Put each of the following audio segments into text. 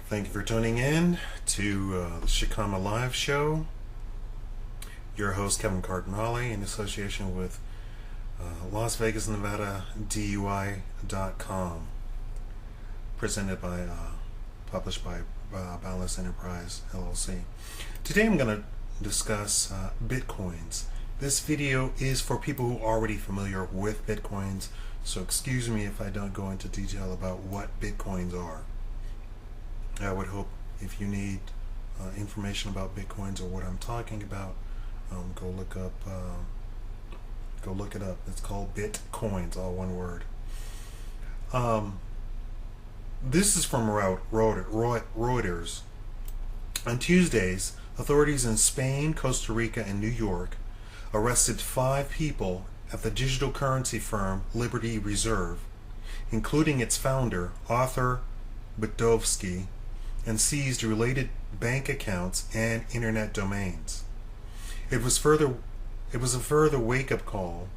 Thank you for tuning in to the Shikama Live Show. Your host, Kevin Cardinale, in association with Las Vegas, Nevada, DUI.com. Presented by, published by Boundless Enterprise, LLC. Today I'm going to discuss Bitcoins. This video is for people who are already familiar with Bitcoins, so excuse me if I don't go into detail about what Bitcoins are. I would hope if you need information about Bitcoins or what I'm talking about, go look it up. It's called Bitcoins, all one word. This is from Reuters. On Tuesdays, authorities in Spain, Costa Rica, and New York arrested 5 people at the digital currency firm Liberty Reserve, including its founder, Arthur Budovsky, and seized related bank accounts and internet domains. It was a further wake-up call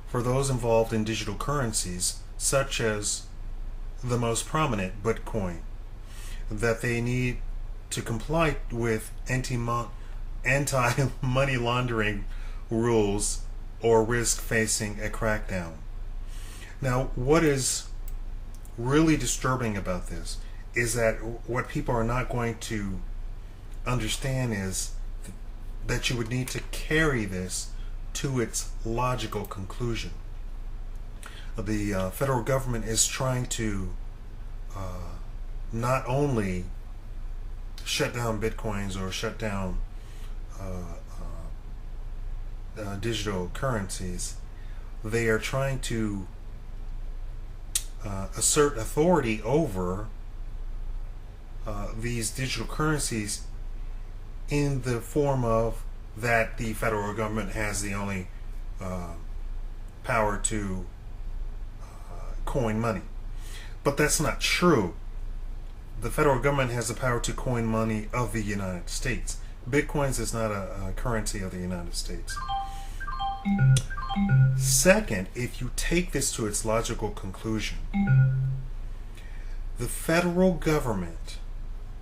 for those involved in digital currencies, such as the most prominent Bitcoin, that they need to comply with anti-money laundering rules or risk facing a crackdown. Now, what is really disturbing about this is that what people are not going to understand is that you would need to carry this to its logical conclusion. The federal government is trying to not only shut down Bitcoins or shut down digital currencies, they are trying to assert authority over these digital currencies in the form of that the federal government has the only power to coin money. But that's not true. The federal government has the power to coin money of the United States. Bitcoins is not a currency of the United States. Second, if you take this to its logical conclusion, the federal government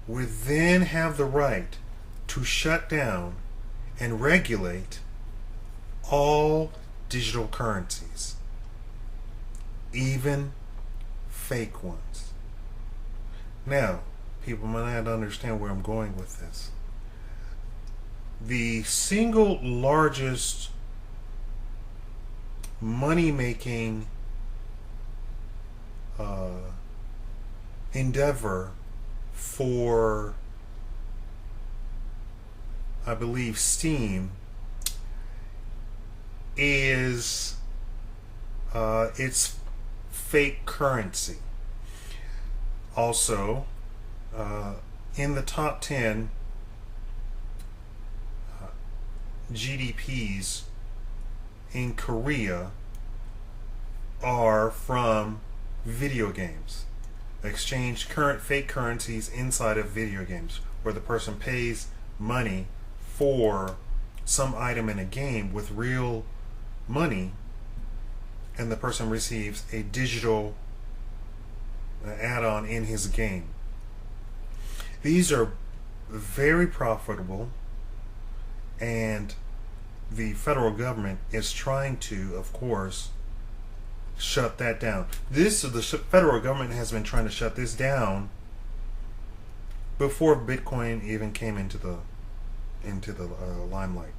would then have the right to shut down and regulate all digital currencies, even fake ones. Now, people might not understand where I'm going with this. The single largest money-making endeavor for, I believe, Steam is its fake currency. Also, in the top 10 GDPs in Korea are from video games. Exchange fake currencies inside of video games, where the person pays money for some item in a game with real money, and the person receives a digital add-on in his game. These are very profitable, and the federal government is trying to, of course, shut that down. The federal government has been trying to shut this down before Bitcoin even came into the limelight.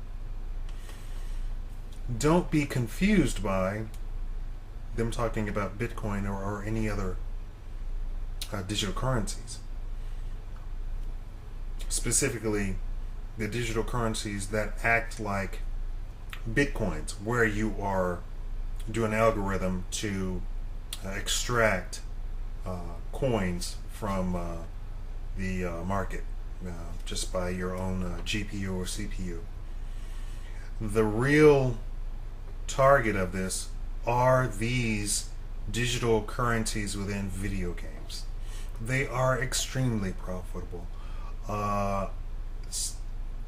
Don't be confused by them talking about Bitcoin or any other digital currencies. Specifically, the digital currencies that act like Bitcoins, where you are doing an algorithm to extract coins from the market just by your own GPU or CPU. The real target of this are these digital currencies within video games. They are extremely profitable,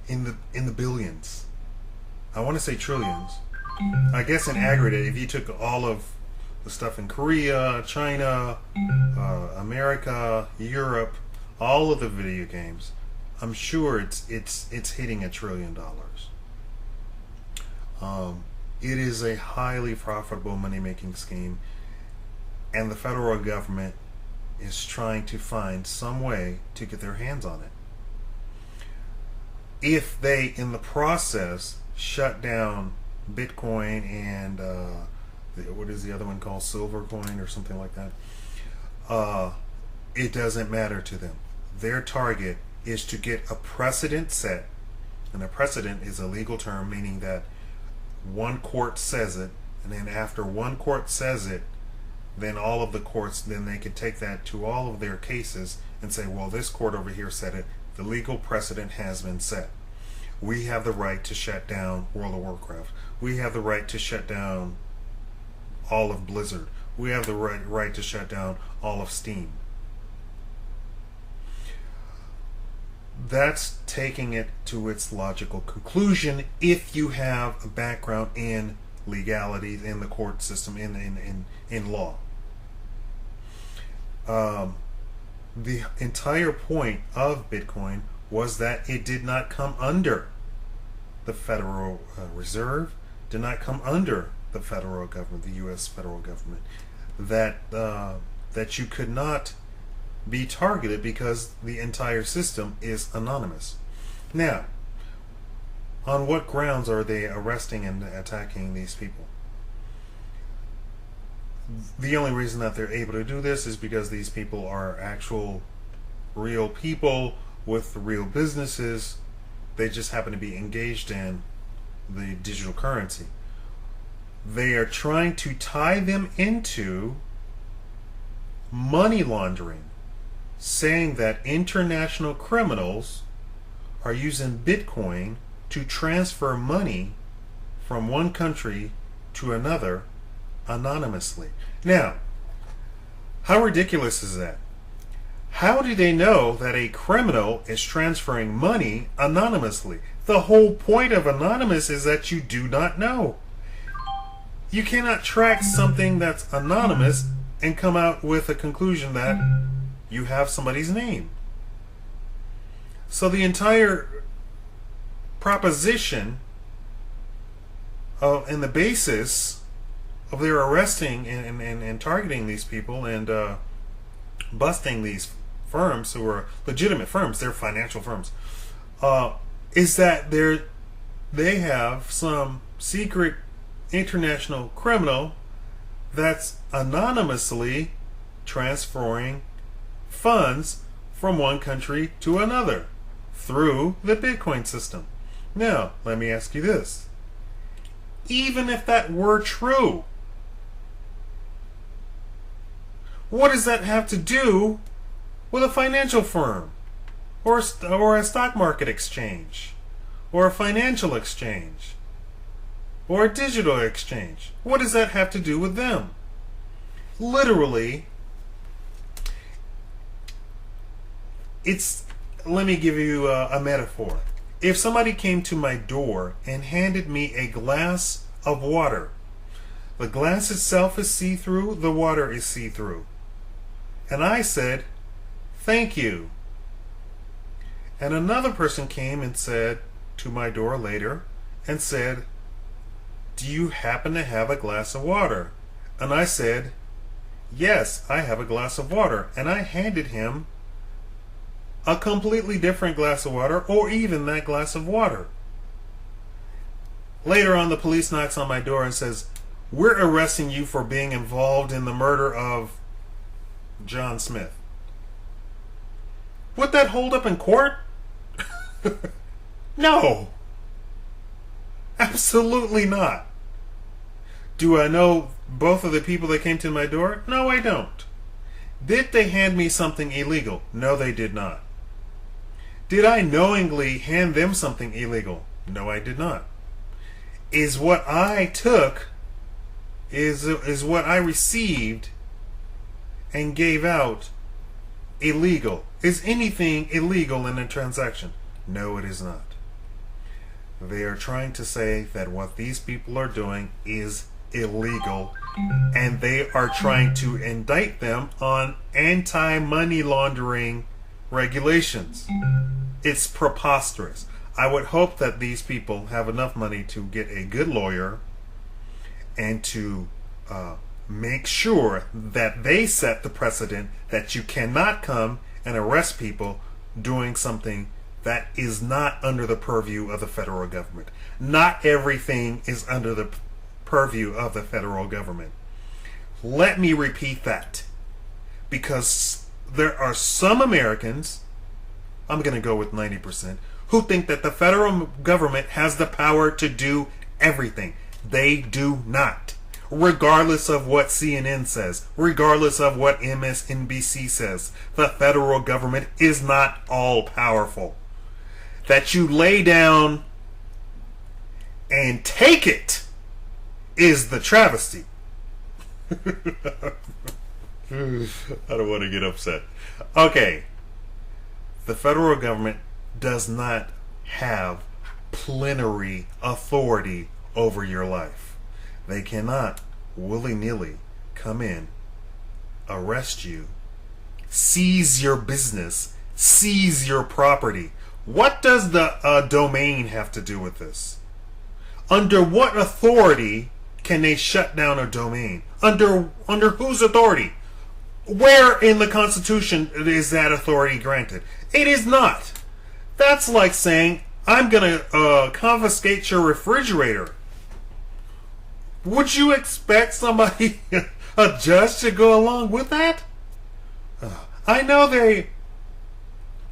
in the billions. I want to say trillions. I guess in aggregate, if you took all of the stuff in Korea, China, America, Europe, all of the video games, I'm sure it's hitting $1 trillion. It is a highly profitable money-making scheme, and the federal government is trying to find some way to get their hands on it. If they, in the process, shut down Bitcoin and what is the other one called, silver coin or something like that, it doesn't matter to them. Their target is to get a precedent set, and a precedent is a legal term meaning that one court says it, and then after one court says it, then all of the courts, then they could take that to all of their cases and say, well, this court over here said it, the legal precedent has been set. We have the right to shut down World of Warcraft. We have the right to shut down all of Blizzard. We have the right to shut down all of Steam. That's taking it to its logical conclusion if you have a background in legality, in the court system, in law. The entire point of Bitcoin was that it did not come under the Federal Reserve, did not come under the federal government, the U.S. federal government, that you could not be targeted because the entire system is anonymous. Now, on what grounds are they arresting and attacking these people? The only reason that they're able to do this is because these people are actual real people with real businesses. They just happen to be engaged in the digital currency. They are trying to tie them into money laundering, saying that international criminals are using Bitcoin to transfer money from one country to another anonymously. Now, how ridiculous is that? How do they know that a criminal is transferring money anonymously? The whole point of anonymous is that you do not know. You cannot track something that's anonymous and come out with a conclusion that you have somebody's name. So the entire proposition and the basis of their arresting and targeting these people and busting these firms who are legitimate firms, they're financial firms, is that they have some secret international criminal that's anonymously transferring funds from one country to another through the Bitcoin system. Now, let me ask you this. Even if that were true, what does that have to do with a financial firm or a stock market exchange or a financial exchange or a digital exchange? What does that have to do with them? Literally, let me give you a metaphor. If somebody came to my door and handed me a glass of water, the glass itself is see-through, the water is see-through, and I said, "Thank you." And another person came and said to my door later and said, "Do you happen to have a glass of water?" And I said, "Yes, I have a glass of water." And I handed him a completely different glass of water, or even that glass of water. Later on, the police knocks on my door and says, "We're arresting you for being involved in the murder of John Smith." Would that hold up in court? No. Absolutely not. Do I know both of the people that came to my door? No, I don't. Did they hand me something illegal? No, they did not. Did I knowingly hand them something illegal? No, I did not. Is what I took, is what I received and gave out illegal? Is anything illegal in a transaction? No, it is not. They are trying to say that what these people are doing is illegal, and they are trying to indict them on anti-money laundering regulations. It's preposterous. I would hope that these people have enough money to get a good lawyer and to make sure that they set the precedent that you cannot come and arrest people doing something that is not under the purview of the federal government. Not everything is under the purview of the federal government. Let me repeat that, because there are some Americans, I'm going to go with 90%, who think that the federal government has the power to do everything. They do not. Regardless of what CNN says, regardless of what MSNBC says, the federal government is not all powerful. That you lay down and take it is the travesty. I don't want to get upset. Okay. The federal government does not have plenary authority over your life. They cannot willy-nilly come in, arrest you, seize your business, seize your property. What does the domain have to do with this? Under what authority can they shut down a domain? Under whose authority? Where in the Constitution is that authority granted? It is not. That's like saying, I'm going to confiscate your refrigerator. Would you expect somebody, a judge, to go along with that? I know they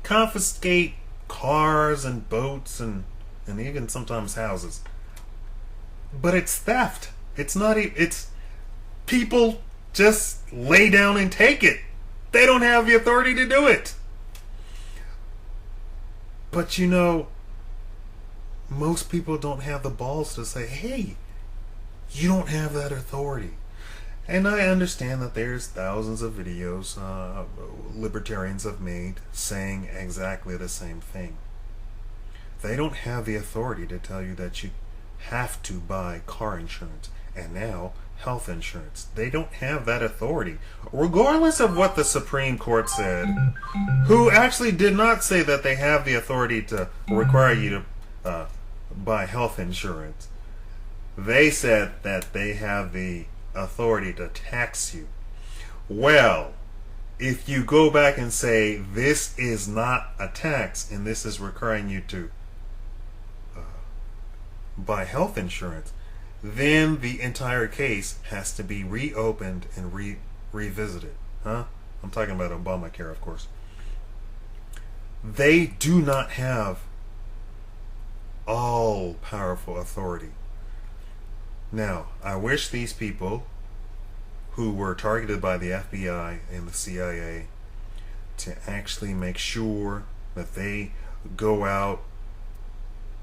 confiscate cars and boats and even sometimes houses. But it's theft. It's not even, it's people just lay down and take it. They don't have the authority to do it. But you know, most people don't have the balls to say, hey, you don't have that authority. And I understand that there's thousands of videos libertarians have made saying exactly the same thing. They don't have the authority to tell you that you have to buy car insurance and now health insurance. They don't have that authority, regardless of what the Supreme Court said, who actually did not say that they have the authority to require you to buy health insurance. They said that they have the authority to tax you. Well, if you go back and say this is not a tax and this is requiring you to buy health insurance, then the entire case has to be reopened and revisited. I'm talking about Obamacare, of course. They do not have all powerful authority. Now, I wish these people who were targeted by the FBI and the CIA to actually make sure that they go out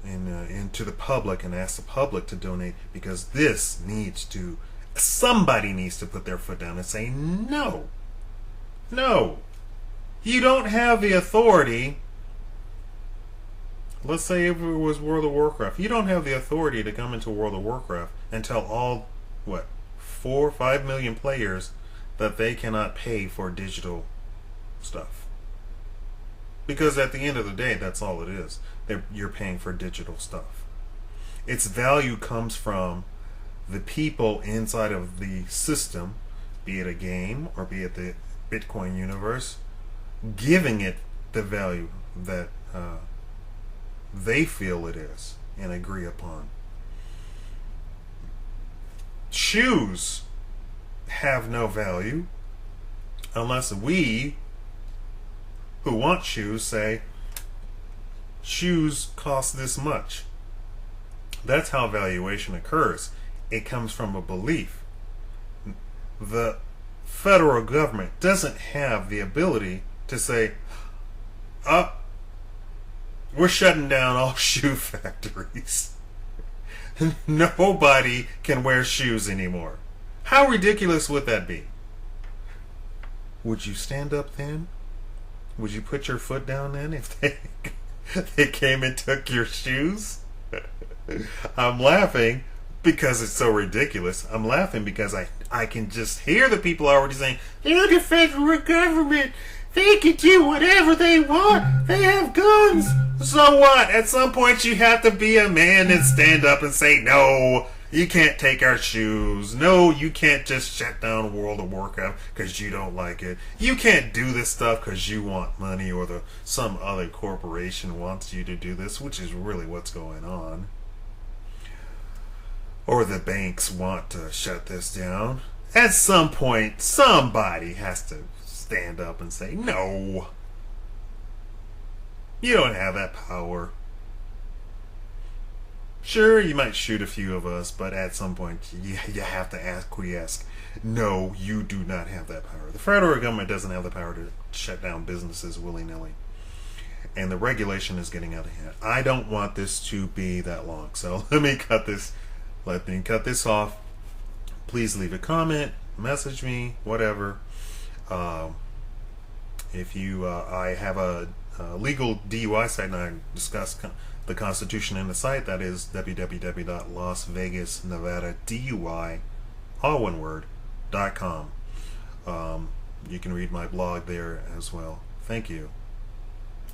into the public and ask the public to donate, because this needs to, somebody needs to put their foot down and say, no, you don't have the authority. Let's say if it was World of Warcraft, you don't have the authority to come into World of Warcraft and tell all, 4 or 5 million players that they cannot pay for digital stuff. Because at the end of the day, that's all it is. You're paying for digital stuff. Its value comes from the people inside of the system, be it a game or be it the Bitcoin universe, giving it the value that they feel it is and agree upon. Shoes have no value unless we who want shoes say shoes cost this much. That's how valuation occurs. It comes from a belief. The federal government doesn't have the ability to say, we're shutting down all shoe factories. Nobody can wear shoes anymore. How ridiculous would that be? Would you stand up then? Would you put your foot down then if they came and took your shoes? I'm laughing because it's so ridiculous. I'm laughing because I can just hear the people already saying, the federal government, They can do whatever they want. They have guns. So what? At some point you have to be a man and stand up and say, no, you can't take our shoes. No, you can't just shut down World of Warcraft because you don't like it. You can't do this stuff because you want money or some other corporation wants you to do this, which is really what's going on. Or the banks want to shut this down. At some point, somebody has to stand up and say, no, you don't have that power. Sure, you might shoot a few of us, but at some point you have to acquiesce. No, you do not have that power. The federal government doesn't have the power to shut down businesses willy-nilly. And the regulation is getting out of hand. I don't want this to be that long, so let me cut this off. Please leave a comment, message me, whatever. If you, I have a legal DUI site, and I discuss the Constitution in the site. That is www.LasVegasNevadaDUI, all one word, .com. You can read my blog there as well. Thank you.